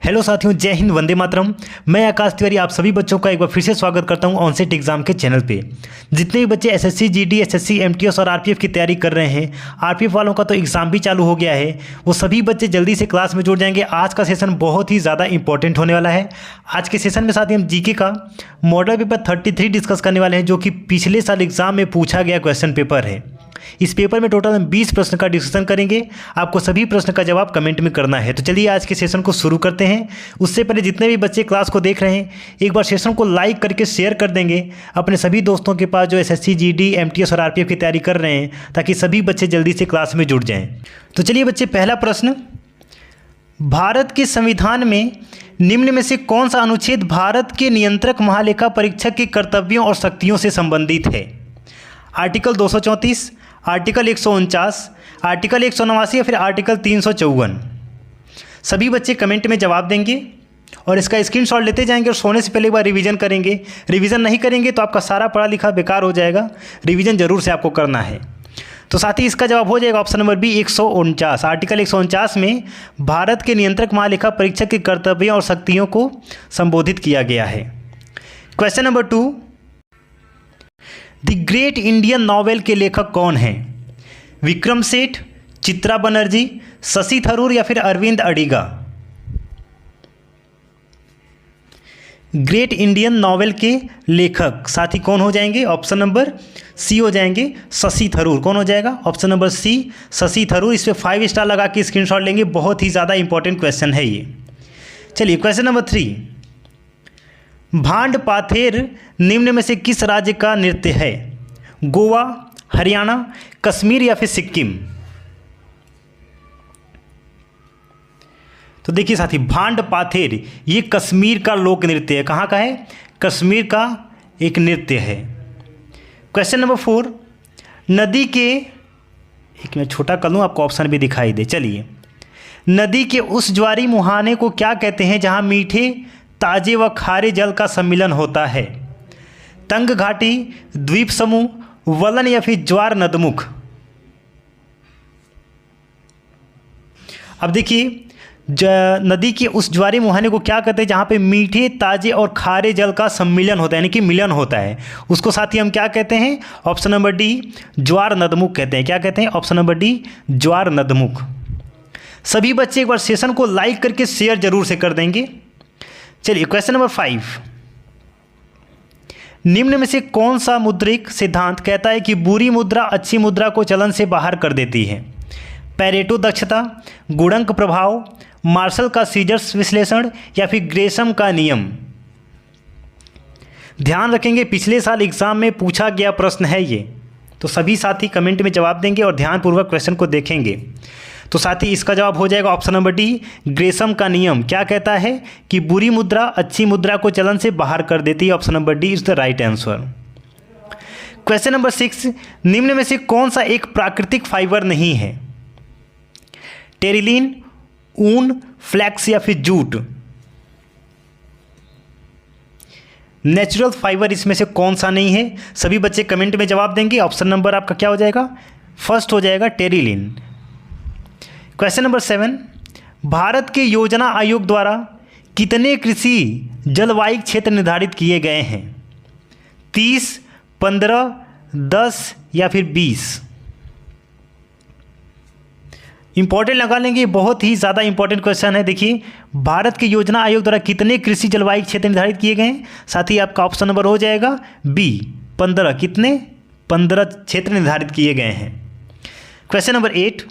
Hello साथियों, जय हिंद, वंदे मातरम। मैं आकाश तिवारी आप सभी बच्चों का एक बार फिर से स्वागत करता हूं ऑनसेट एग्जाम के चैनल पे। जितने भी बच्चे एसएससी, जीडी, एसएससी, एमटीएस और आरपीएफ की तैयारी कर रहे हैं, आरपीएफ वालों का तो एग्जाम भी चालू हो गया है, वो सभी बच्चे जल्दी से क्लास में जुड़ जाएंगे। आज का सेशन बहुत ही ज़्यादा इंपॉर्टेंट होने वाला है। आज के सेशन में साथ ही हम जीके का मॉडल पेपर 33 डिस्कस करने वाले हैं, जो कि पिछले साल एग्जाम में पूछा गया क्वेश्चन पेपर है। इस पेपर में टोटल हम 20 प्रश्न का डिस्कशन करेंगे। आपको सभी प्रश्न का जवाब कमेंट में करना है। तो चलिए आज के सेशन को शुरू करते हैं। उससे पहले जितने भी बच्चे क्लास को देख रहे हैं, एक बार सेशन को लाइक करके शेयर कर देंगे अपने सभी दोस्तों के पास जो एसएससी, जीडी, एमटीएस और आरपीएफ की तैयारी कर रहे हैं, ताकि सभी बच्चे जल्दी से क्लास में जुड़ जाएं। तो चलिए बच्चे, पहला प्रश्न, भारत के संविधान में निम्न में से कौन सा अनुच्छेद भारत के नियंत्रक महालेखा परीक्षक के कर्तव्यों और शक्तियों से संबंधित है? आर्टिकल 234, आर्टिकल 149, आर्टिकल 189 या फिर आर्टिकल 354? सभी बच्चे कमेंट में जवाब देंगे और इसका स्क्रीनशॉट लेते जाएंगे और सोने से पहले एक बार रिवीजन करेंगे। रिवीजन नहीं करेंगे तो आपका सारा पढ़ा लिखा बेकार हो जाएगा। रिवीजन जरूर से आपको करना है। तो साथ ही इसका जवाब हो जाएगा ऑप्शन नंबर बी, 149। आर्टिकल 149 में भारत के नियंत्रक महालेखा परीक्षक के कर्तव्यों और शक्तियों को संबोधित किया गया है। Question number 2, the great Indian novel के लेखक कौन हैं? विक्रम सेठ, चित्रा बनर्जी, शशि थरूर या फिर Arvind Adiga? Great Indian novel के लेखक साथी कौन हो जाएंगे? ऑप्शन नंबर सी हो जाएंगे, शशि थरूर। कौन हो जाएगा? Option number C, Shashi Tharoor. इस पर 5 स्टार लगा के स्क्रीनशॉट लेंगे। बहुत ही ज़्यादा इंपॉर्टेंट क्वेश्चन है ये। चलिए क्वेश्चन नंबर 3, भांड पाथेर निम्न में से किस राज्य का नृत्य है? गोवा, हरियाणा, कश्मीर या फिर सिक्किम? तो देखिए साथी, भांड पाथेर ये कश्मीर का लोक नृत्य है। कहाँ का है? कश्मीर का एक नृत्य है। क्वेश्चन नंबर 4, नदी के, एक मैं छोटा कर लूँ आपको ऑप्शन भी दिखाई दे। चलिए, नदी के उस ज्वारी मुहाने को क्या कहते हैं जहाँ मीठे, ताजे व खारे जल का सम्मिलन होता है? तंग घाटी, द्वीप समूह, वलन या फिर ज्वार नदमुख? अब देखिए, नदी के उस ज्वारी मुहाने को क्या कहते हैं जहाँ पे मीठे, ताजे और खारे जल का सम्मिलन होता है, यानी कि मिलन होता है, उसको साथ ही हम क्या कहते हैं? ऑप्शन नंबर डी, ज्वार नदमुख कहते हैं। क्या कहते हैं? ऑप्शन नंबर डी, ज्वार नदमुख। सभी बच्चे एक बार सेशन को लाइक करके शेयर जरूर से कर देंगे। चलिए क्वेश्चन नंबर 5, निम्न में से कौन सा मुद्रिक सिद्धांत कहता है कि बुरी मुद्रा अच्छी मुद्रा को चलन से बाहर कर देती है? पैरेटो दक्षता, गुणक प्रभाव, मार्शल का सीजर्स विश्लेषण या फिर ग्रेशम का नियम? ध्यान रखेंगे, पिछले साल एग्जाम में पूछा गया प्रश्न है ये। तो सभी साथी कमेंट में जवाब देंगे और ध्यानपूर्वक क्वेश्चन को देखेंगे। तो साथ ही इसका जवाब हो जाएगा ऑप्शन नंबर डी, ग्रेशम का नियम। क्या कहता है कि बुरी मुद्रा अच्छी मुद्रा को चलन से बाहर कर देती है? Option number D is the right answer. Question number 6, निम्न में से कौन सा एक प्राकृतिक फाइबर नहीं है? टेरिलीन, ऊन, फ्लैक्स या फिर जूट? नेचुरल फाइबर इसमें से कौन सा नहीं है? सभी बच्चे कमेंट में जवाब देंगे। ऑप्शन नंबर आपका क्या हो जाएगा? फर्स्ट हो जाएगा, टेरिलीन। क्वेश्चन नंबर 7, भारत के योजना आयोग द्वारा कितने कृषि जलवायु क्षेत्र निर्धारित किए गए हैं? 30, 15, 10 या फिर 20? इंपॉर्टेंट लगा लेंगे, बहुत ही ज़्यादा इंपॉर्टेंट क्वेश्चन है। देखिए, भारत के योजना आयोग द्वारा कितने कृषि जलवायु क्षेत्र निर्धारित किए गए हैं? साथ ही आपका ऑप्शन नंबर हो जाएगा बी, 15। कितने? 15 क्षेत्र निर्धारित किए गए हैं। क्वेश्चन नंबर 8,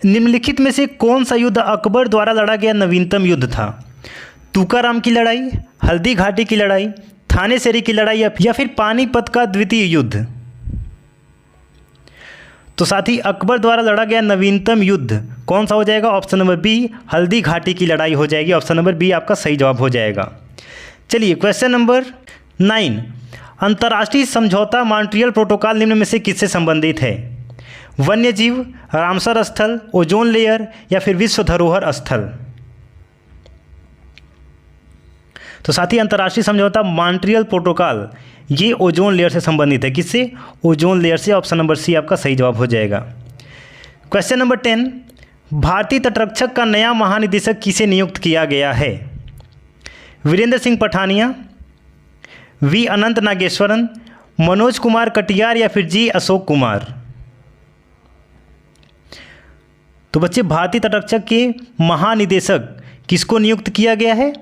निम्नलिखित में से कौन सा युद्ध अकबर द्वारा लड़ा गया नवीनतम युद्ध था? तुकाराम की लड़ाई, हल्दी घाटी की लड़ाई, थाने सेरी की लड़ाई या फिर पानीपत का द्वितीय युद्ध? तो साथ ही अकबर द्वारा लड़ा गया नवीनतम युद्ध कौन सा हो जाएगा? Option number B, Haldi Ghati की लड़ाई हो जाएगी। ऑप्शन नंबर बी आपका सही जवाब हो जाएगा। चलिए क्वेश्चन नंबर 9, अंतर्राष्ट्रीय समझौता मॉन्ट्रियल प्रोटोकॉल निम्न में से किससे संबंधित है? वन्य जीव, रामसर स्थल, ओजोन लेयर या फिर विश्व धरोहर स्थल? तो साथ ही अंतर्राष्ट्रीय समझौता मॉन्ट्रियल प्रोटोकॉल ये ओजोन लेयर से संबंधित है। किससे? ओजोन लेयर से। ऑप्शन नंबर सी आपका सही जवाब हो जाएगा। क्वेश्चन नंबर 10, भारतीय तटरक्षक का नया महानिदेशक किसे नियुक्त किया गया है? वीरेंद्र सिंह पठानिया, वी अनंत नागेश्वरन, मनोज कुमार कटियार या फिर जी अशोक कुमार? तो बच्चे भारतीय तटरक्षक के महानिदेशक किसको नियुक्त किया गया है?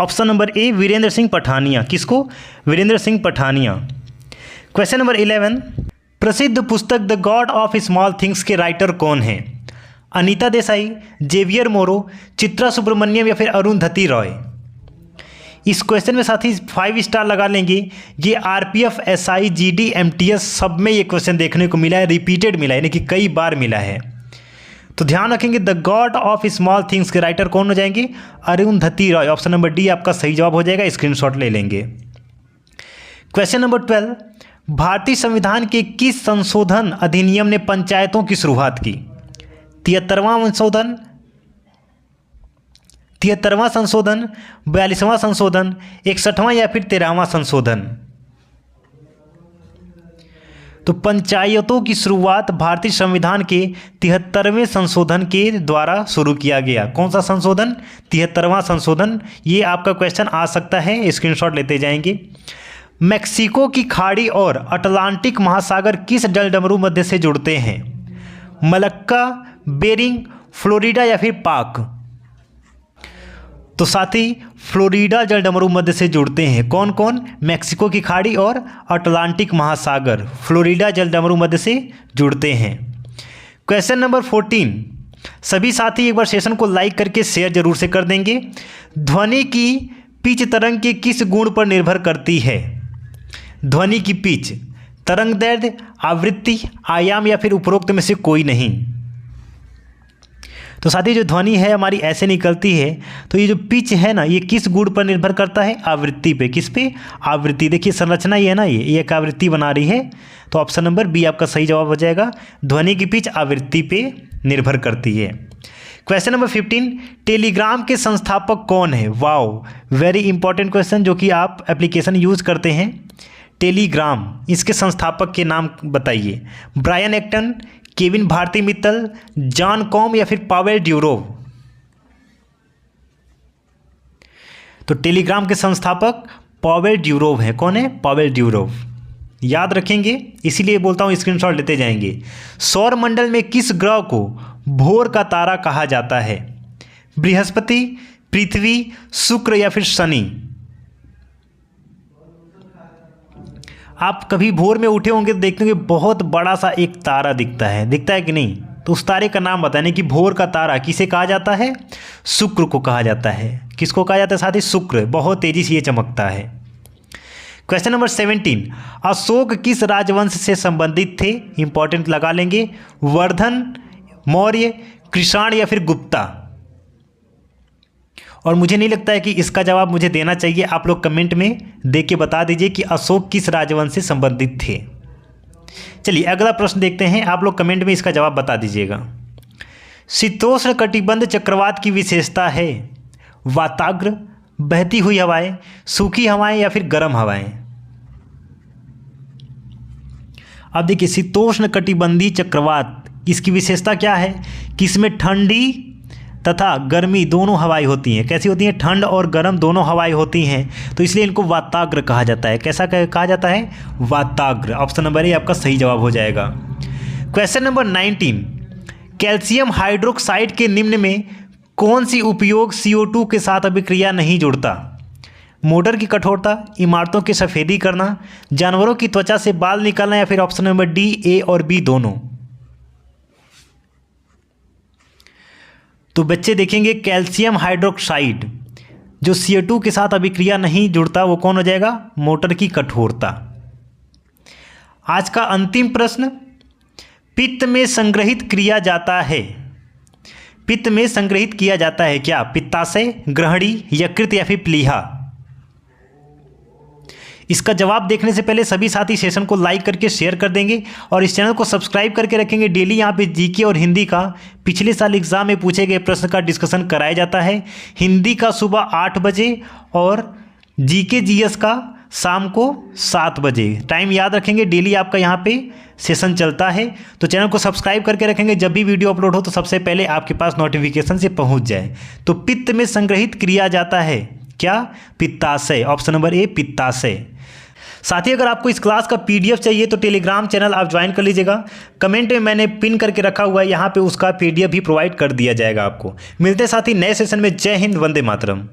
Option number A Virendra Singh Pathania. किसको? वीरेंद्र सिंह पठानिया। क्वेश्चन नंबर 11, प्रसिद्ध पुस्तक the God of Small Things के राइटर कौन है? अनीता देसाई, जेवियर मोरो, चित्रा सुब्रमण्यम या फिर अरुंधति रॉय? इस क्वेश्चन में साथी 5 स्टार लगा लेंगे। ये आरपीएफ, एसआई, जीडी, एमटीएस सब में ये क्वेश्चन देखने को मिला है, रिपीटेड मिला है, यानी कि कई बार मिला है। तो ध्यान रखेंगे, the God of Small Things के राइटर कौन हो जाएंगे? Arundhati Roy. Option number D आपका सही जवाब हो जाएगा, स्क्रीनशॉट ले लेंगे। क्वेश्चन नंबर 12, भारतीय संविधान के किस संशोधन अधिनियम ने पंचायतों की शुरुआत की? 73वां संशोधन, 73वां संशोधन, 42वां संशोधन, 61वां या फिर 13वां संशोधन? तो पंचायतों की शुरुआत भारतीय संविधान के 73वें संशोधन के द्वारा शुरू किया गया। कौन सा संशोधन? 73वां संशोधन। ये आपका क्वेश्चन आ सकता है, स्क्रीनशॉट लेते जाएंगे। मैक्सिको की खाड़ी और अटलांटिक महासागर किस जलडमरू मध्य से जुड़ते हैं? मलक्का, बेरिंग, फ्लोरिडा या फिर पाक? तो साथी फ्लोरिडा जलडमरू मध्य से जुड़ते हैं। कौन कौन? मैक्सिको की खाड़ी और अटलांटिक महासागर फ्लोरिडा जलडमरू मध्य से जुड़ते हैं। क्वेश्चन नंबर 14, सभी साथी एक बार सेशन को लाइक करके शेयर जरूर से कर देंगे। ध्वनि की पिच तरंग के किस गुण पर निर्भर करती है? ध्वनि की पिच, तरंग दैर्ध्य, आवृत्ति, आयाम या फिर उपरोक्त में से कोई नहीं? तो साथी जो ध्वनि है हमारी ऐसे निकलती है, तो ये जो पिच है ना, ये किस गुण पर निर्भर करता है? आवृत्ति पे। किस पे? आवृत्ति। देखिए संरचना ये है ना, ये एक आवृत्ति बना रही है, तो ऑप्शन नंबर बी आपका सही जवाब हो जाएगा। ध्वनि की पिच आवृत्ति पे निर्भर करती है। क्वेश्चन नंबर 15, टेलीग्राम के संस्थापक कौन है? वाओ, वेरी इंपॉर्टेंट क्वेश्चन जो कि आप एप्लीकेशन यूज करते हैं। टेलीग्राम, इसके संस्थापक के नाम बताइए। Brian Acton, Kevin Bharti Mittal, John Koum या फिर पावेल ड्यूरोव? तो टेलीग्राम के संस्थापक पावेल ड्यूरोव है। कौन है? Pavel Durov. याद रखेंगे, इसीलिए बोलता हूं स्क्रीनशॉट लेते जाएंगे। सौर मंडल में किस ग्रह को भोर का तारा कहा जाता है? बृहस्पति, पृथ्वी, शुक्र या फिर शनि? आप कभी भोर में उठे होंगे तो देखते होंगे बहुत बड़ा सा एक तारा दिखता है कि नहीं? तो उस तारे का नाम बताने कि भोर का तारा किसे कहा जाता है? शुक्र को कहा जाता है। किसको कहा जाता है साथी? शुक्र। बहुत तेजी से ये चमकता है। क्वेश्चन नंबर 17, अशोक किस राजवंश से संबंधित थे? इंपॉर्टेंट लगा लेंगे। वर्धन, मौर्य, कृषाण या फिर गुप्ता? और मुझे नहीं लगता है कि इसका जवाब मुझे देना चाहिए, आप लोग कमेंट में दे के बता दीजिए कि अशोक किस राजवंश से संबंधित थे। चलिए अगला प्रश्न देखते हैं, आप लोग कमेंट में इसका जवाब बता दीजिएगा। शीतोष्ण कटिबंध चक्रवात की विशेषता है? वाताग्र, बहती हुई हवाएं, सूखी हवाएं या फिर गर्म हवाएं? अब देखिए शीतोष्ण कटिबंधी चक्रवात, इसकी विशेषता क्या है कि इसमें ठंडी तथा गर्मी दोनों हवाएं होती हैं। कैसी होती हैं? ठंड और गर्म दोनों हवाएं होती हैं, तो इसलिए इनको वाताग्र कहा जाता है। कैसा कहा जाता है? वाताग्र। ऑप्शन नंबर ए आपका सही जवाब हो जाएगा। क्वेश्चन नंबर 19, कैल्शियम हाइड्रोक्साइड के निम्न में कौन सी उपयोग CO2 के साथ अभिक्रिया नहीं जुड़ता? मोटर की कठोरता, इमारतों की सफ़ेदी करना, जानवरों की त्वचा से बाल निकालना या फिर ऑप्शन नंबर डी ए और बी दोनों? तो बच्चे देखेंगे कैल्शियम हाइड्रोक्साइड जो CO2 के साथ अभिक्रिया नहीं जुड़ता, वो कौन हो जाएगा? मोटर की कठोरता। आज का अंतिम प्रश्न, पित्त में संग्रहित किया जाता है? पित्त में संग्रहित किया जाता है क्या? पित्ताशय, ग्रहणी, यकृत या फिर प्लीहा? इसका जवाब देखने से पहले सभी साथी सेशन को लाइक करके शेयर कर देंगे और इस चैनल को सब्सक्राइब करके रखेंगे। डेली यहाँ पे जीके और हिंदी का पिछले साल एग्जाम में पूछे गए प्रश्न का डिस्कशन कराया जाता है। हिंदी का सुबह 8 बजे और जीके जीएस का शाम को 7 बजे। टाइम याद रखेंगे, डेली आपका यहाँ पे सेशन चलता है। तो चैनल को सब्सक्राइब करके रखेंगे, जब भी वीडियो अपलोड हो तो सबसे पहले आपके पास नोटिफिकेशन से पहुँच जाए। तो पित्त में संग्रहित किया जाता है क्या? पित्ताशय। ऑप्शन नंबर ए पित्ताशय। साथ ही अगर आपको इस क्लास का PDF चाहिए तो टेलीग्राम चैनल आप ज्वाइन कर लीजिएगा। कमेंट में मैंने पिन करके रखा हुआ है, यहाँ पे उसका PDF भी प्रोवाइड कर दिया जाएगा आपको। मिलते साथ ही नए सेशन में। जय हिंद, वंदे मातरम।